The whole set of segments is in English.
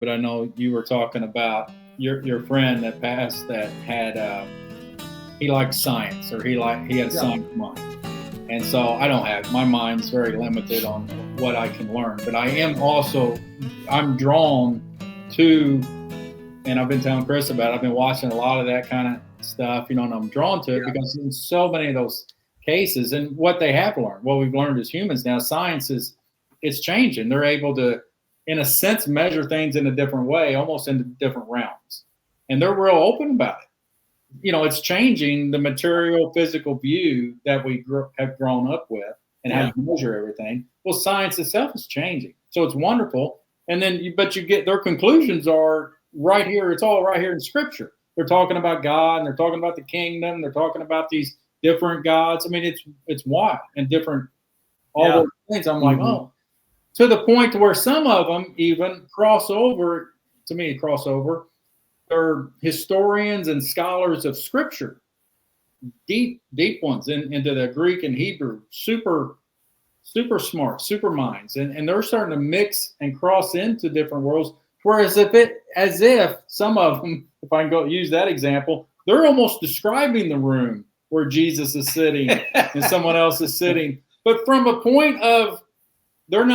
but I know you were talking about your friend that passed that had he liked science, or he had a Yeah. science mind. And so I don't have, my mind's very limited on what I can learn, but I am also, I'm drawn to, and I've been telling Chris about it, I've been watching a lot of that kind of stuff, and I'm drawn to it because in so many of those cases, and what they have learned, what we've learned as humans now, science is, it's changing. They're able to, in a sense, measure things in a different way, almost into different realms. And they're real open about it. It's changing the material, physical view that we have grown up with and how you measure everything. Well, science itself is changing, so it's wonderful. And then, but you get their conclusions are right here. It's all right here in Scripture. They're talking about God, and they're talking about the kingdom. They're talking about these different gods. I mean, it's wild and different. All those things. I'm like, oh, to the point to where some of them even cross over. To me, cross over. They're historians and scholars of Scripture, deep ones into the Greek and Hebrew, super smart, super minds, and they're starting to mix and cross into different worlds. Whereas as if some of them, if I can go use that example, they're almost describing the room where Jesus is sitting and someone else is sitting, but from a point of they're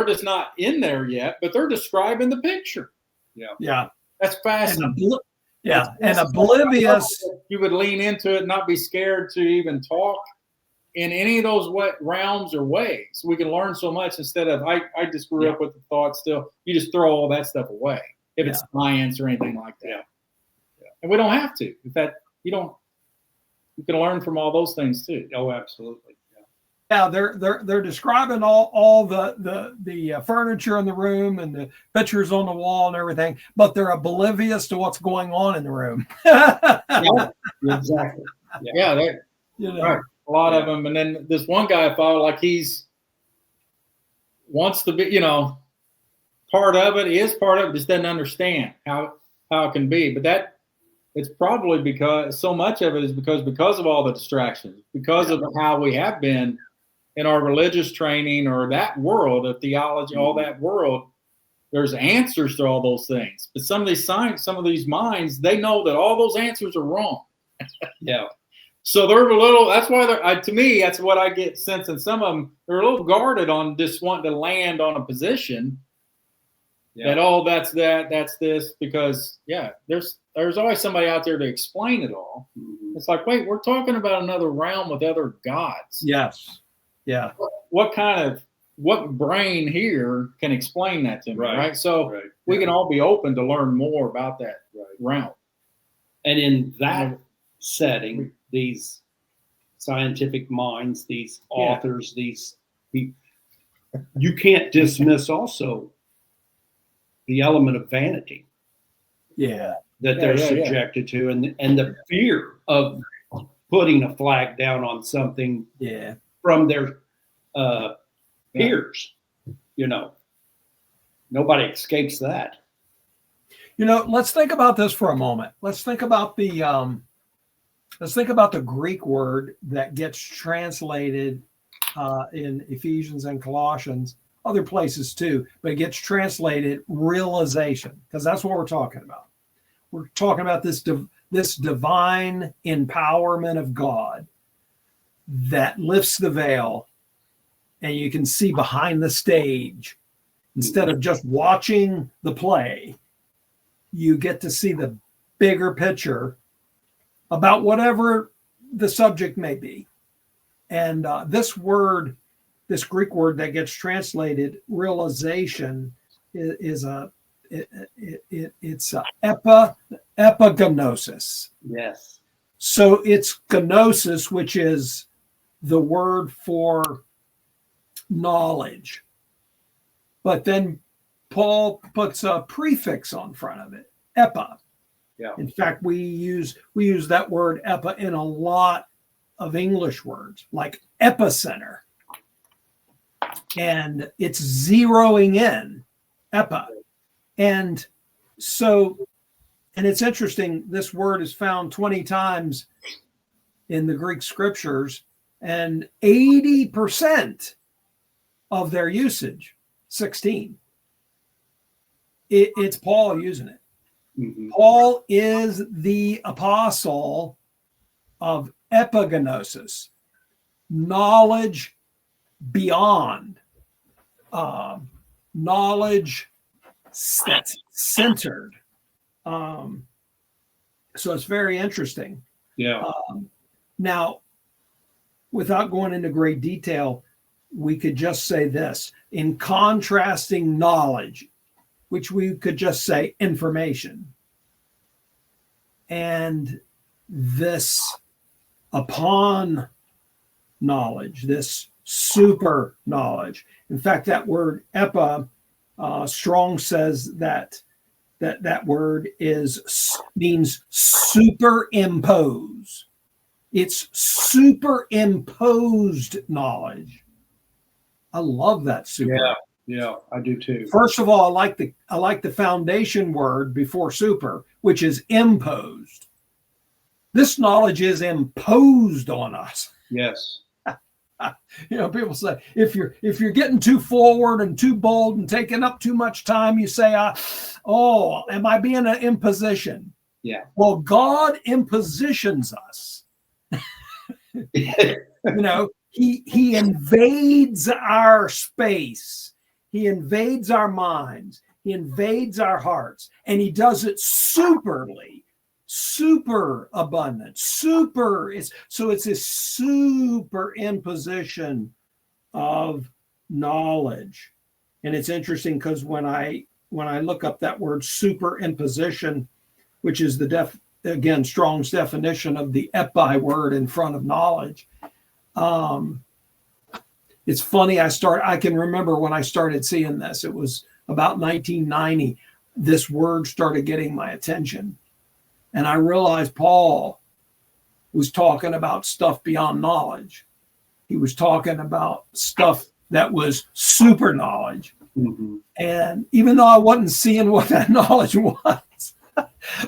just not in there yet, but they're describing the picture. Yeah. That's fascinating. And oblivious. You would lean into it, not be scared to even talk in any of those realms or ways. We can learn so much instead of, I just grew up with the thought still, you just throw all that stuff away if it's science or anything like that. And we don't have to. In fact, you can learn from all those things too. Oh, absolutely. Yeah, they're describing all the furniture in the room and the pictures on the wall and everything, but they're oblivious to what's going on in the room. Exactly. Yeah, right. A lot of them. And then this one guy I follow, like wants to be, part of it. He is part of it, just doesn't understand how it can be. But it's probably because so much of it is because of all the distractions, because of how we have been in our religious training or that world of theology, all that world. There's answers to all those things. But some of these minds, they know that all those answers are wrong. So they're a little, that's why to me, that's what I get sense in some of them. They're a little guarded on just wanting to land on a position that, that's this, because there's always somebody out there to explain it all. It's like, wait, we're talking about another realm with other gods. Yes. Yeah. What brain here can explain that to me, right? So we can all be open to learn more about that realm. And in that setting, these scientific minds, these authors, these people, you can't dismiss also the element of vanity. Yeah. That they're subjected to, and the fear of putting a flag down on something from their peers. Nobody escapes that. Let's think about this for a moment. Let's think about the Greek word that gets translated in Ephesians and Colossians, other places too, but it gets translated realization, because that's what we're talking about. We're talking about this divine empowerment of God that lifts the veil and you can see behind the stage. Instead of just watching the play, you get to see the bigger picture about whatever the subject may be. And this Greek word that gets translated realization is it's epignosis. Yes. So it's gnosis, which is the word for knowledge. But then Paul puts a prefix on front of it, epa. Yeah. In fact, we use that word epa in a lot of English words, like epicenter. And it's zeroing in, epa. And so, and it's interesting, this word is found 20 times in the Greek scriptures, and 80% of their usage, 16, It's Paul using it. Mm-hmm. Paul is the apostle of epigenosis, knowledge beyond, knowledge that's centered. So it's very interesting. Yeah. Now, without going into great detail, we could just say this: in contrasting knowledge, which we could just say information, and this upon knowledge, this super knowledge. In fact, that word epa, Strong says that word means superimpose. It's superimposed knowledge. I love that super. Yeah, I do too. First of all, I like the foundation word before super, which is imposed. This knowledge is imposed on us. Yes. People say if you're getting too forward and too bold and taking up too much time, you say, am I being an imposition? Yeah. Well, God impositions us. He invades our space. He invades our minds. He invades our hearts, and he does it superly, super abundant, it's a superimposition of knowledge. And it's interesting because when I look up that word superimposition, which is again Strong's definition of the epi word in front of knowledge, it's funny. I can remember when I started seeing this. It was about 1990. This word started getting my attention. And I realized Paul was talking about stuff beyond knowledge. He was talking about stuff that was super knowledge. Mm-hmm. And even though I wasn't seeing what that knowledge was,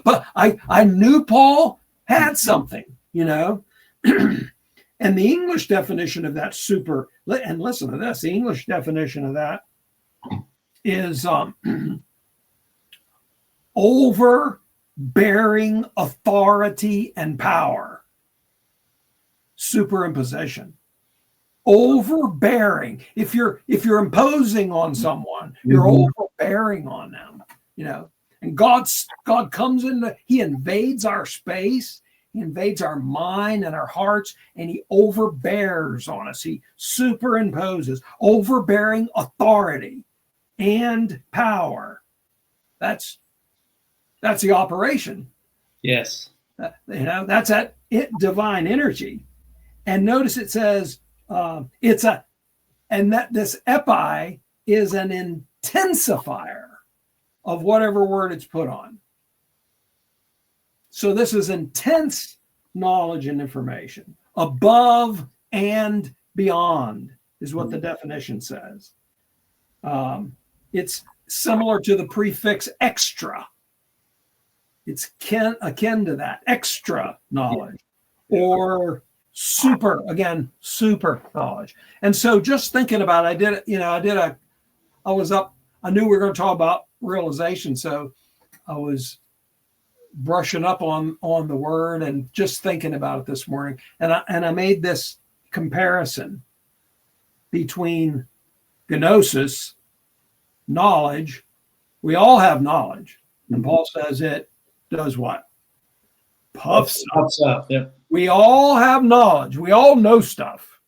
but I knew Paul had something, And the English definition of that super, and listen to this, the English definition of that is overbearing authority and power. Superimposition. Overbearing. If you're imposing on someone, you're overbearing on them, And God comes in, he invades our space. He invades our mind and our hearts, and he overbears on us. He superimposes, overbearing authority and power. That's the operation. Yes. That's that divine energy. And notice it says this epi is an intensifier of whatever word it's put on. So this is intense knowledge and information. Above and beyond is what the definition says. It's similar to the prefix extra. It's akin to that, extra knowledge, or super knowledge. And so just thinking about it, I knew we were going to talk about realization. So I was brushing up on the word and just thinking about it this morning. And I made this comparison between gnosis, knowledge. We all have knowledge. And Paul says it does what? Puffs up. Yep. We all have knowledge. We all know stuff.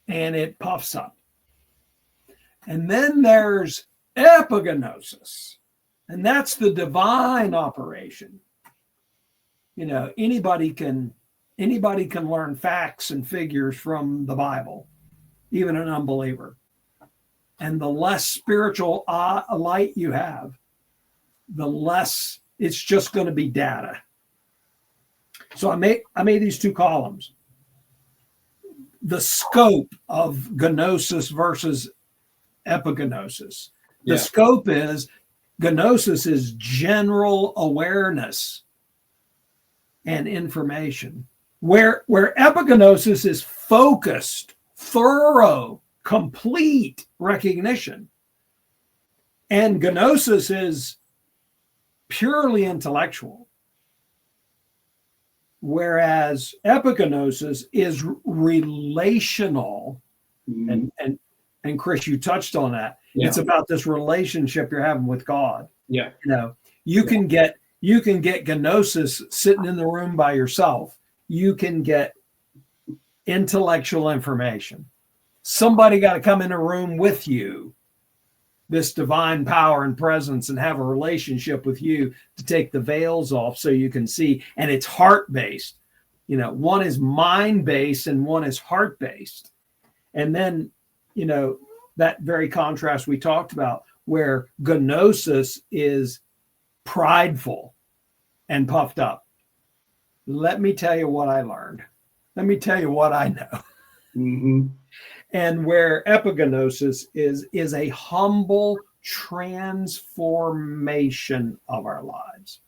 And it puffs up. And then there's epigenosis. And that's the divine operation. Anybody can learn facts and figures from the Bible, even an unbeliever. And the less spiritual light you have, the less it's just going to be data. So I made these two columns. The scope of gnosis versus epigenosis. The scope is gnosis is general awareness and information, where epigenosis is focused, thorough, complete recognition. And gnosis is purely intellectual, whereas epignosis is relational. Mhm. And Chris, you touched on that. Yeah. It's about this relationship you're having with God. Yeah. You know, you can get gnosis sitting in the room by yourself. You can get intellectual information. Somebody got to come in a room with you, this divine power and presence, and have a relationship with you to take the veils off so you can see. And it's heart-based. You know, one is mind-based and one is heart-based. And then, you know, that very contrast we talked about, where gnosis is prideful and puffed up. Let me tell you what I learned. Let me tell you what I know. Mm-hmm. And where epignosis is a humble transformation of our lives.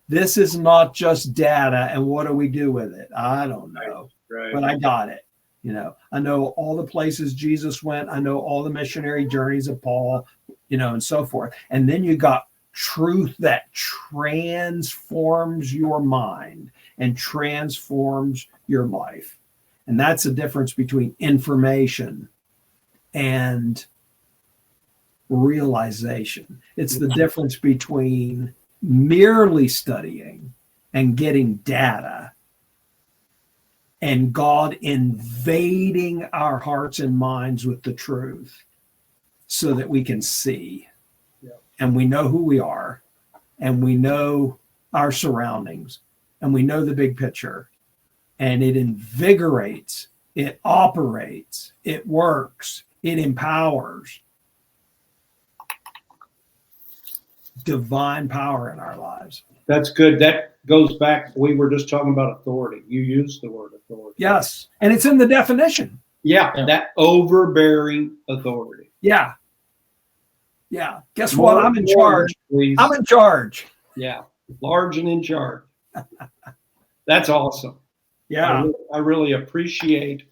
This is not just data and what do we do with it? I don't know, Right. but I got it. You know, I know all the places Jesus went. I know all the missionary journeys of Paul, you know, and so forth. And then you got truth that transforms your mind and transforms your life. And that's the difference between information and realization. It's the difference between merely studying and getting data and God invading our hearts and minds with the truth so that we can see. Yeah. And we know who we are, and we know our surroundings, and we know the big picture. And it invigorates, it operates, it works, it empowers divine power in our lives. That's good. That goes back. We were just talking about authority. You used the word authority. Yes. And it's in the definition. Yeah. That overbearing authority. Yeah. Yeah. Guess what? I'm in charge. Please. I'm in charge. Yeah. Large and in charge. That's awesome. Yeah. I really appreciate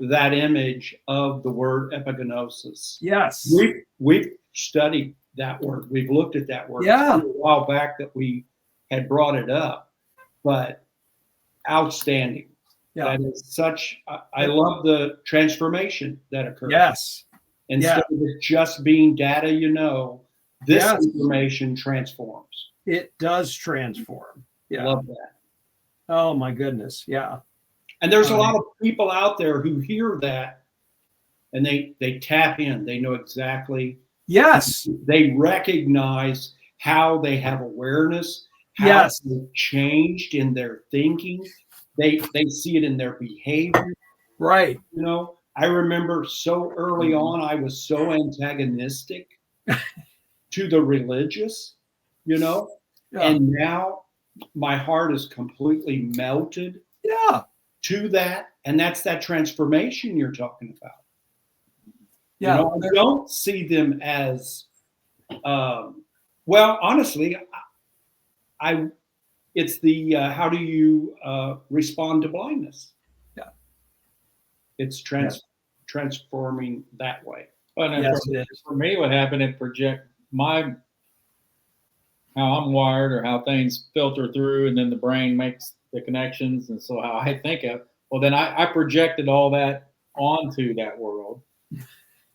that image of the word epignosis. Yes. We've studied that word. We've looked at that word. Yeah. A while back that we had brought it up, but outstanding. Yeah. That is such, I love the transformation that occurs. Yes. Instead of it just being data, you know, this Yes. information transforms. It does transform. Yeah. Love that. Oh my goodness. Yeah. And there's a lot of people out there who hear that and they tap in. They know exactly. Yes. They recognize how they have awareness, how Yes. they've changed in their thinking. They see it in their behavior. Right. You know, I remember so early on, I was so antagonistic to the religious, you know, and now my heart is completely melted to that. And that's that transformation you're talking about. Yeah. You know, I don't see them as, well, honestly, it's the, how do you respond to blindness? Yeah. It's transforming that way. But Yes, it is. for me, what happened, it project how I'm wired or how things filter through, and then the brain makes the connections. And so how I think of, well, then I projected all that onto that world.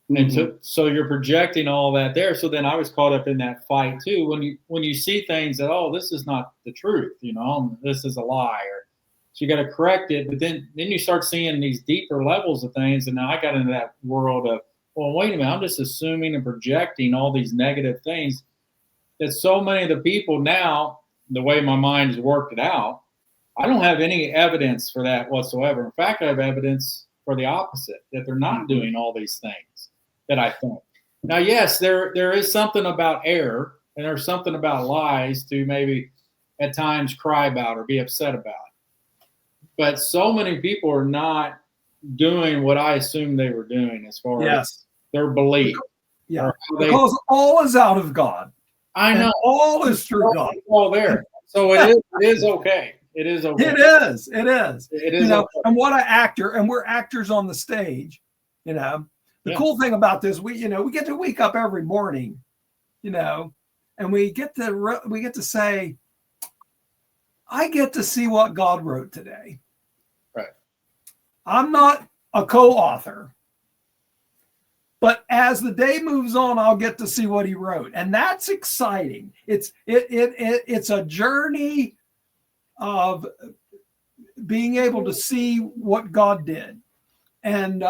And so you're projecting all that there. So then I was caught up in that fight too. When you see things that, oh, this is not the truth, you know, this is a lie, or so you got to correct it. But then you start seeing these deeper levels of things. And now I got into that world of, well, wait a minute, I'm just assuming and projecting all these negative things that so many of the people now, the way my mind has worked it out, I don't have any evidence for that whatsoever. In fact, I have evidence for the opposite, that they're not doing all these things that I think. Now, yes, there is something about error, and there's something about lies to maybe at times cry about or be upset about. But so many people are not doing what I assumed they were doing as far as their belief. Yeah, because all is out of God. I know. And all is through God. All there. So it is okay. It is okay. It is. It is. It is. You know, okay. and what an actor, and we're actors on the stage. You know, the cool thing about this, we get to wake up every morning and we get to say, I get to see what God wrote today. Right. I'm not a co-author, but as the day moves on, I'll get to see what he wrote, and that's exciting. It's a journey of being able to see what God did, and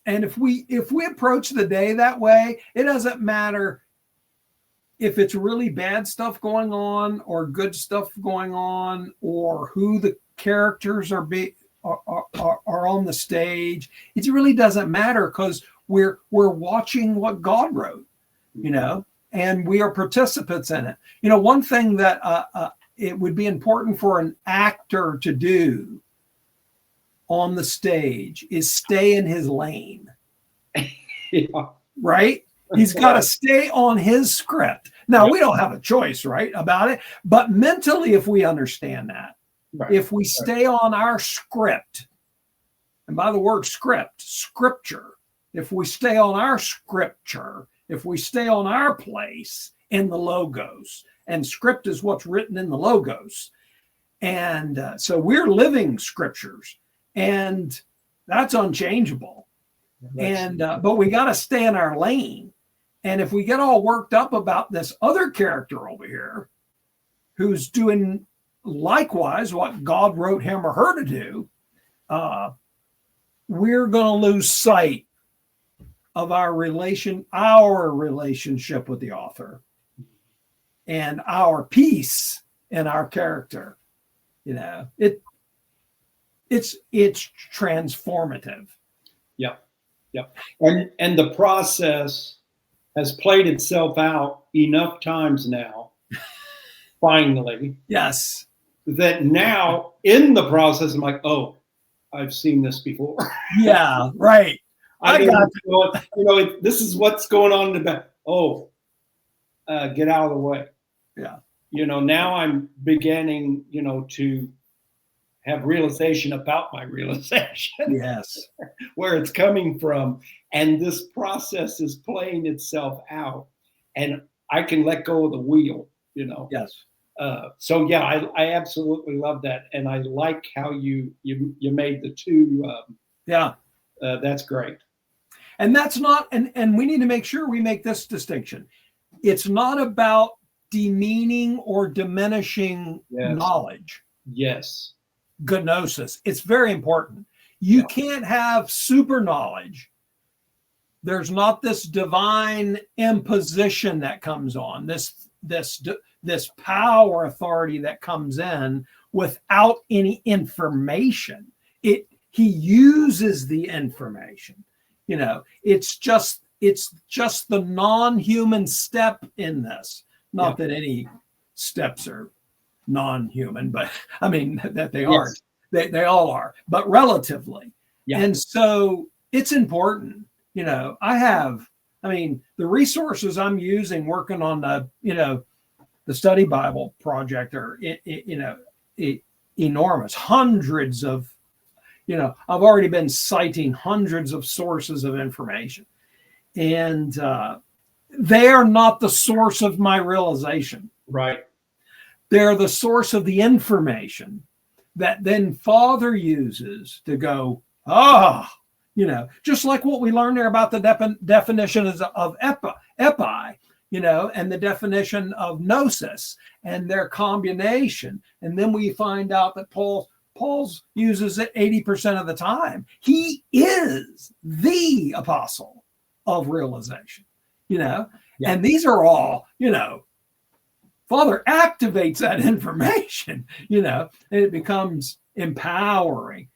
if we approach the day that way, it doesn't matter if it's really bad stuff going on or good stuff going on, or who the characters are on the stage. It really doesn't matter, because we're watching what God wrote, and we are participants in it. One thing that it would be important for an actor to do on the stage is stay in his lane. Yeah. Right? He's got to stay on his script. Now, we don't have a choice, right, about it. But mentally, if we understand that, if we stay on our script, and by the word scripture, if we stay on our scripture, if we stay on our place in the logos, and script is what's written in the logos. And so we're living scriptures, and that's unchangeable. But we got to stay in our lane. And if we get all worked up about this other character over here who's doing likewise what God wrote him or her to do, we're going to lose sight of our relationship with the author and our peace in our character. It's transformative. Yep. And the process has played itself out enough times now, finally. Yes. That now in the process, I'm like, oh, I've seen this before. Yeah, right. I got this is what's going on in the back. Oh, get out of the way. Yeah. Now I'm beginning, to have realization about my realization. Yes. Where it's coming from. And this process is playing itself out. And I can let go of the wheel, Yes. So yeah, I absolutely love that. And I like how you made the two. That's great. And that's not, and we need to make sure we make this distinction. It's not about demeaning or diminishing knowledge. Yes. Gnosis. It's very important. You can't have super knowledge. There's not this divine imposition that comes on, this power authority that comes in without any information. He uses the information. It's just the non-human step in this. Not that any steps are non-human, but I mean that they are. They all are, but relatively. Yeah. And so it's important. The resources I'm using working on the study Bible project are enormous. Hundreds of, I've already been citing hundreds of sources of information, and they are not the source of my realization. Right. They're the source of the information that then Father uses to go, just like what we learned there about the definition of epi, and the definition of gnosis and their combination. And then we find out that Paul's uses it 80% of the time. He is the apostle of realization, and these are all, Father activates that information, and it becomes empowering.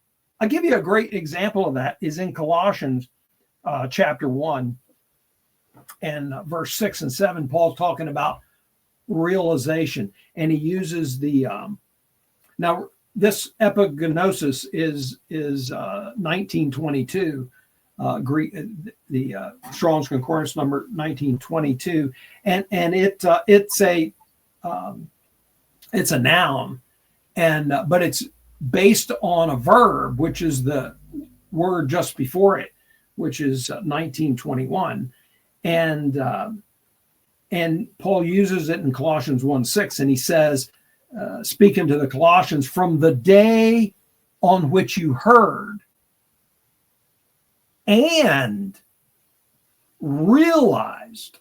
I'll give you a great example of that is in Colossians chapter 1 and verse 6 and 7. Paul's talking about realization, and he uses the now this epignosis is 1922 Greek, the Strong's Concordance number 1922, and it's a noun, and but it's based on a verb, which is the word just before it, which is 1921, and And Paul uses it in Colossians 1:6, and he says, speaking to the Colossians, from the day on which you heard and realized,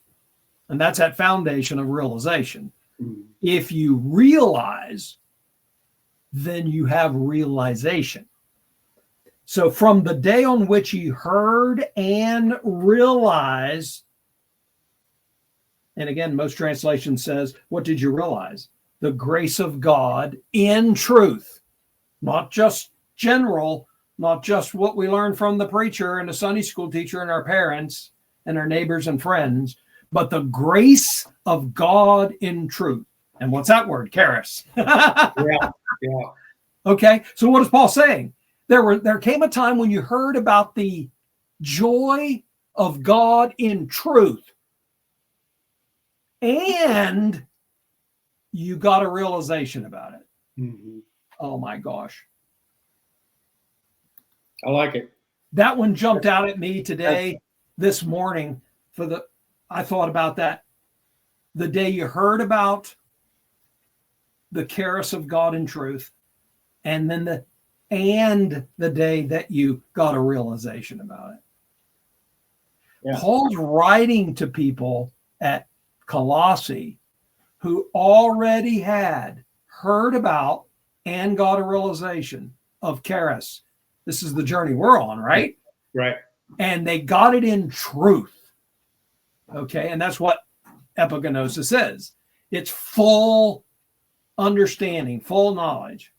and that's that foundation of realization. If you realize, then you have realization. So from the day on which you heard and realized, and again, most translation says, what did you realize? The grace of God in truth, not just general, not just what we learned from the preacher and the Sunday school teacher and our parents and our neighbors and friends, but the grace of God in truth. And what's that word? Charis. Yeah. Okay. So what is Paul saying? There came a time when you heard about the joy of God in truth, and you got a realization about it. Mm-hmm. Oh my gosh. I like it. That one jumped out at me today, this morning. I thought about that. The day you heard about the charis of God in truth, and then the day that you got a realization about it. Yeah. Paul's writing to people at Colossae who already had heard about and got a realization of charis. This is the journey we're on, right? Right. And they got it in truth. Okay. And that's what epigenosis is. It's full understanding, full knowledge.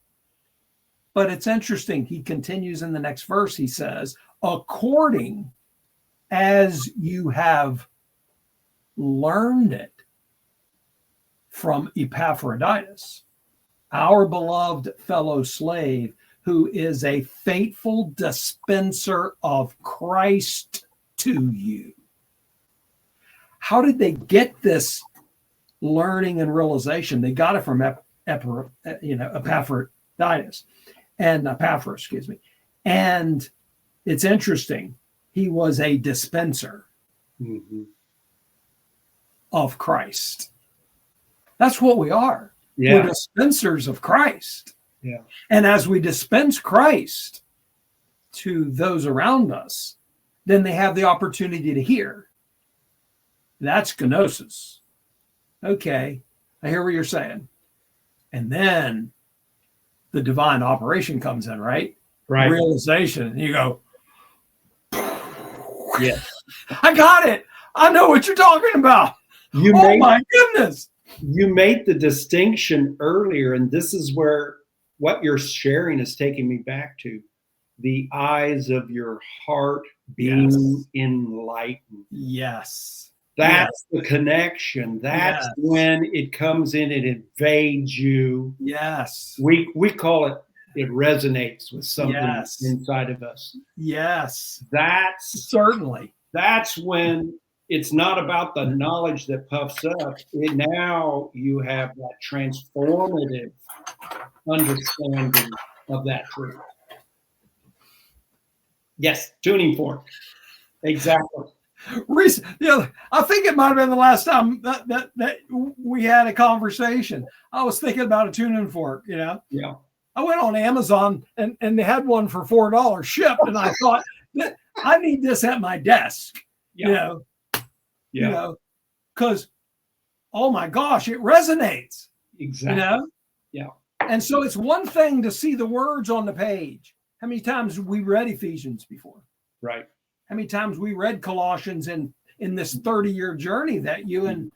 But it's interesting. He continues in the next verse. He says, according as you have learned it from Epaphroditus, our beloved fellow slave, who is a faithful dispenser of Christ to you. How did they get this learning and realization? They got it from Epaphroditus and Epaphras, excuse me. And it's interesting. He was a dispenser of Christ. That's what we are. Yeah. We're dispensers of Christ. Yeah. And as we dispense Christ to those around us, then they have the opportunity to hear. That's kenosis. Okay, I hear what you're saying. And then the divine operation comes in, right? Right. Realization. And you go, yeah, I got it. I know what you're talking about. My goodness. You made the distinction earlier, and this is where what you're sharing is taking me back to the eyes of your heart being enlightened. Yes. That's the connection. That's when it comes in and invades you. Yes. We call it resonates with something inside of us. Yes. That's when it's not about the knowledge that puffs up. Now you have that transformative understanding of that truth. Yes, tuning fork. Exactly. I think it might have been the last time that we had a conversation. I was thinking about a tuning fork, Yeah. I went on Amazon and they had one for $4 shipped, and I thought, I need this at my desk. Because, oh my gosh, it resonates. Exactly. Yeah. And so it's one thing to see the words on the page. How many times we read Ephesians before? Right. How many times we read Colossians in this 30-year journey that you and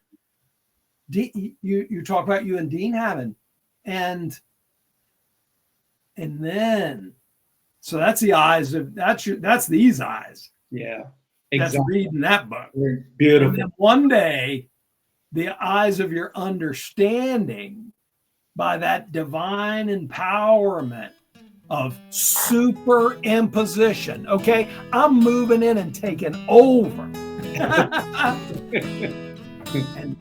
you talk about you and Dean having, and then so that's the eyes of that's these eyes. Yeah, exactly. That's reading that book. Beautiful. And then one day, the eyes of your understanding by that divine empowerment of superimposition. Okay, I'm moving in and taking over. And